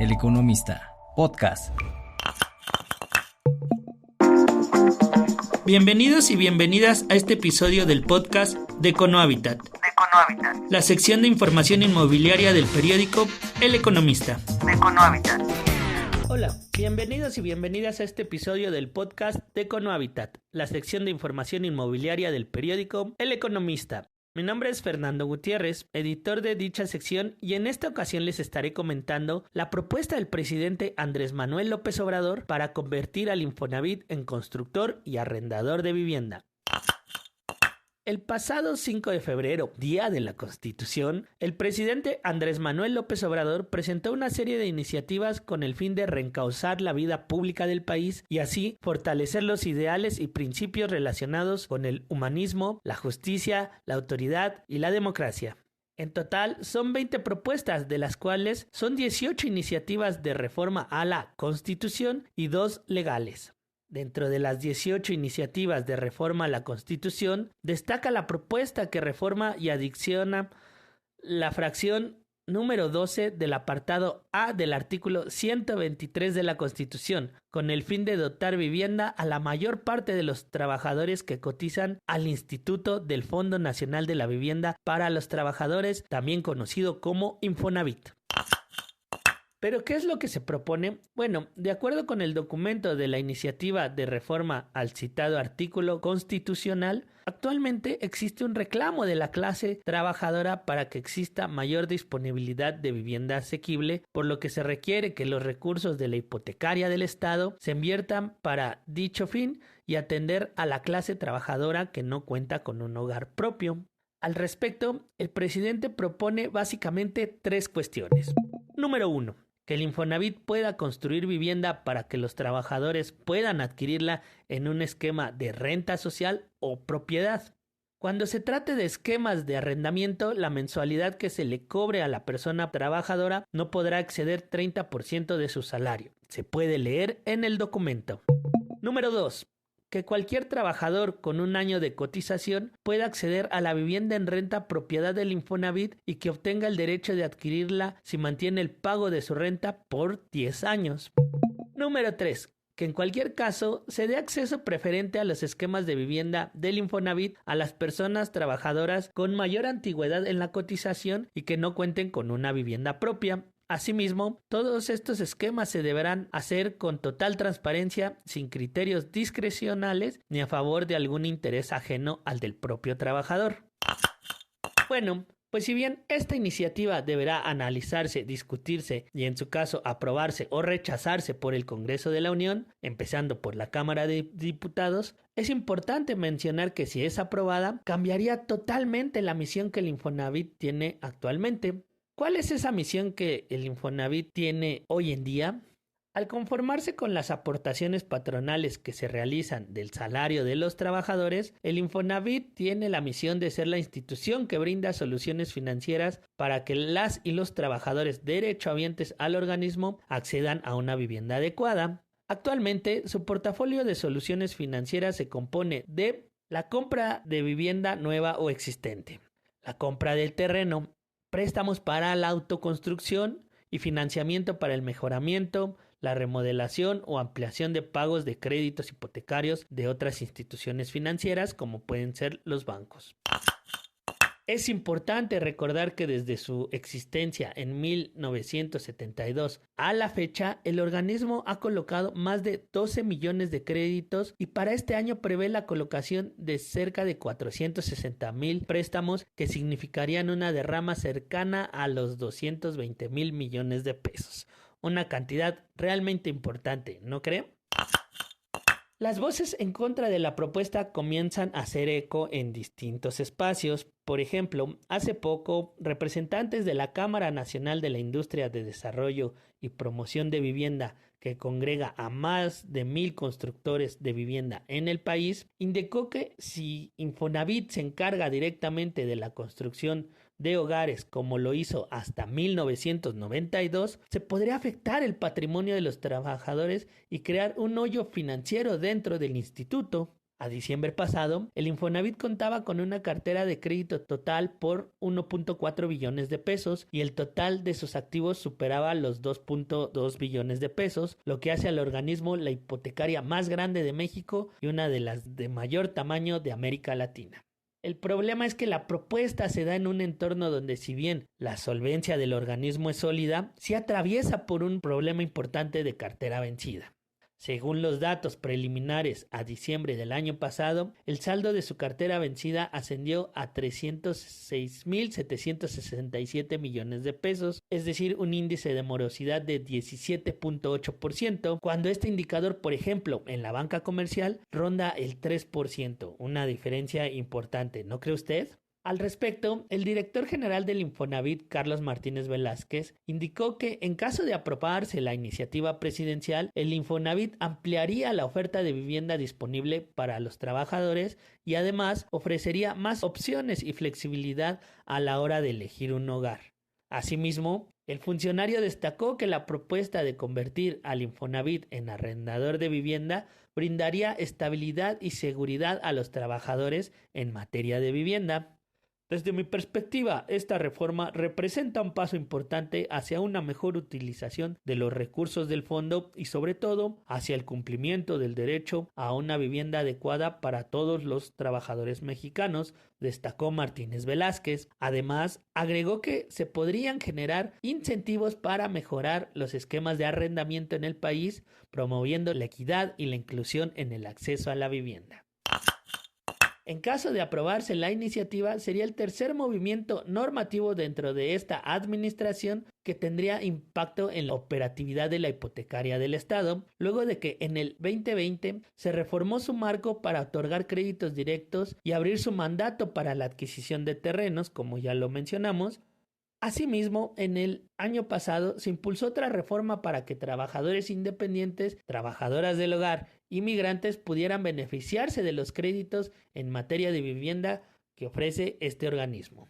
El Economista, podcast. Bienvenidos y bienvenidas a este episodio del podcast de Econohabitat, la sección de información inmobiliaria del periódico El Economista. Hola, bienvenidos y bienvenidas a este episodio del podcast de Econohabitat, la sección de información inmobiliaria del periódico El Economista. Mi nombre es Fernando Gutiérrez, editor de dicha sección, y en esta ocasión les estaré comentando la propuesta del presidente Andrés Manuel López Obrador para convertir al Infonavit en constructor y arrendador de vivienda. El pasado 5 de febrero, Día de la Constitución, el presidente Andrés Manuel López Obrador presentó una serie de iniciativas con el fin de reencauzar la vida pública del país y así fortalecer los ideales y principios relacionados con el humanismo, la justicia, la autoridad y la democracia. En total, son 20 propuestas, de las cuales son 18 iniciativas de reforma a la Constitución y 2 legales. Dentro de las 18 iniciativas de reforma a la Constitución, destaca la propuesta que reforma y adiciona la fracción número 12 del apartado A del artículo 123 de la Constitución, con el fin de dotar vivienda a la mayor parte de los trabajadores que cotizan al Instituto del Fondo Nacional de la Vivienda para los Trabajadores, también conocido como Infonavit. ¿Pero qué es lo que se propone? Bueno, de acuerdo con el documento de la iniciativa de reforma al citado artículo constitucional, actualmente existe un reclamo de la clase trabajadora para que exista mayor disponibilidad de vivienda asequible, por lo que se requiere que los recursos de la hipotecaria del Estado se inviertan para dicho fin y atender a la clase trabajadora que no cuenta con un hogar propio. Al respecto, el presidente propone básicamente 3 cuestiones. Número 1. Que el Infonavit pueda construir vivienda para que los trabajadores puedan adquirirla en un esquema de renta social o propiedad. Cuando se trate de esquemas de arrendamiento, la mensualidad que se le cobre a la persona trabajadora no podrá exceder 30% de su salario. Se puede leer en el documento. Número 2. Que cualquier trabajador con un año de cotización pueda acceder a la vivienda en renta propiedad del Infonavit y que obtenga el derecho de adquirirla si mantiene el pago de su renta por 10 años. Número 3. Que en cualquier caso se dé acceso preferente a los esquemas de vivienda del Infonavit a las personas trabajadoras con mayor antigüedad en la cotización y que no cuenten con una vivienda propia. Asimismo, todos estos esquemas se deberán hacer con total transparencia, sin criterios discrecionales ni a favor de algún interés ajeno al del propio trabajador. Bueno, pues si bien esta iniciativa deberá analizarse, discutirse y en su caso aprobarse o rechazarse por el Congreso de la Unión, empezando por la Cámara de Diputados, es importante mencionar que si es aprobada, cambiaría totalmente la misión que el Infonavit tiene actualmente. ¿Cuál es esa misión que el Infonavit tiene hoy en día? Al conformarse con las aportaciones patronales que se realizan del salario de los trabajadores, el Infonavit tiene la misión de ser la institución que brinda soluciones financieras para que las y los trabajadores derechohabientes al organismo accedan a una vivienda adecuada. Actualmente, su portafolio de soluciones financieras se compone de la compra de vivienda nueva o existente, la compra del terreno, préstamos para la autoconstrucción y financiamiento para el mejoramiento, la remodelación o ampliación de pagos de créditos hipotecarios de otras instituciones financieras como pueden ser los bancos. Es importante recordar que desde su existencia en 1972 a la fecha, el organismo ha colocado más de 12 millones de créditos y para este año prevé la colocación de cerca de 460,000 préstamos que significarían una derrama cercana a los 220,000 millones de pesos. Una cantidad realmente importante, ¿no cree? Las voces en contra de la propuesta comienzan a hacer eco en distintos espacios. Por ejemplo, hace poco, representantes de la Cámara Nacional de la Industria de Desarrollo y Promoción de Vivienda, que congrega a más de 1,000 constructores de vivienda en el país, indicó que si Infonavit se encarga directamente de la construcción de hogares como lo hizo hasta 1992, se podría afectar el patrimonio de los trabajadores y crear un hoyo financiero dentro del instituto. A diciembre pasado, el Infonavit contaba con una cartera de crédito total por 1.4 billones de pesos y el total de sus activos superaba los 2.2 billones de pesos, lo que hace al organismo la hipotecaria más grande de México y una de las de mayor tamaño de América Latina. El problema es que la propuesta se da en un entorno donde, si bien la solvencia del organismo es sólida, sí atraviesa por un problema importante de cartera vencida. Según los datos preliminares a diciembre del año pasado, el saldo de su cartera vencida ascendió a 306.767 millones de pesos, es decir, un índice de morosidad de 17.8%, cuando este indicador, por ejemplo, en la banca comercial, ronda el 3%, una diferencia importante, ¿no cree usted? Al respecto, el director general del Infonavit, Carlos Martínez Velázquez, indicó que en caso de aprobarse la iniciativa presidencial, el Infonavit ampliaría la oferta de vivienda disponible para los trabajadores y además ofrecería más opciones y flexibilidad a la hora de elegir un hogar. Asimismo, el funcionario destacó que la propuesta de convertir al Infonavit en arrendador de vivienda brindaría estabilidad y seguridad a los trabajadores en materia de vivienda. Desde mi perspectiva, esta reforma representa un paso importante hacia una mejor utilización de los recursos del fondo y, sobre todo, hacia el cumplimiento del derecho a una vivienda adecuada para todos los trabajadores mexicanos, destacó Martínez Velázquez. Además, agregó que se podrían generar incentivos para mejorar los esquemas de arrendamiento en el país, promoviendo la equidad y la inclusión en el acceso a la vivienda. En caso de aprobarse la iniciativa, sería el tercer movimiento normativo dentro de esta administración que tendría impacto en la operatividad de la hipotecaria del Estado, luego de que en el 2020 se reformó su marco para otorgar créditos directos y abrir su mandato para la adquisición de terrenos, como ya lo mencionamos. Asimismo, en el año pasado se impulsó otra reforma para que trabajadores independientes, trabajadoras del hogar y migrantes pudieran beneficiarse de los créditos en materia de vivienda que ofrece este organismo.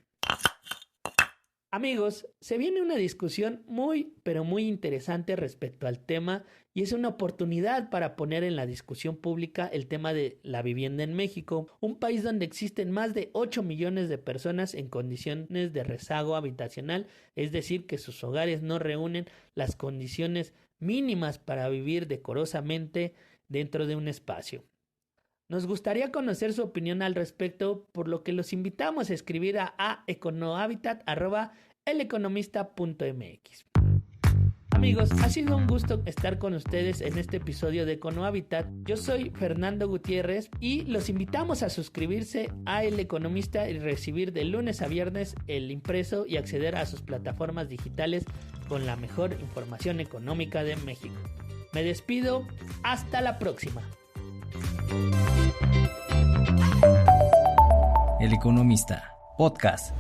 Amigos, se viene una discusión muy interesante respecto al tema y es una oportunidad para poner en la discusión pública el tema de la vivienda en México, un país donde existen más de 8 millones de personas en condiciones de rezago habitacional, es decir, que sus hogares no reúnen las condiciones mínimas para vivir decorosamente dentro de un espacio. Nos gustaría conocer su opinión al respecto, por lo que los invitamos a escribir a econohabitat@eleconomista.mx. Amigos, ha sido un gusto estar con ustedes en este episodio de Econohabitat. Yo soy Fernando Gutiérrez y los invitamos a suscribirse a El Economista y recibir de lunes a viernes el impreso y acceder a sus plataformas digitales con la mejor información económica de México. Me despido, hasta la próxima. El Economista, podcast.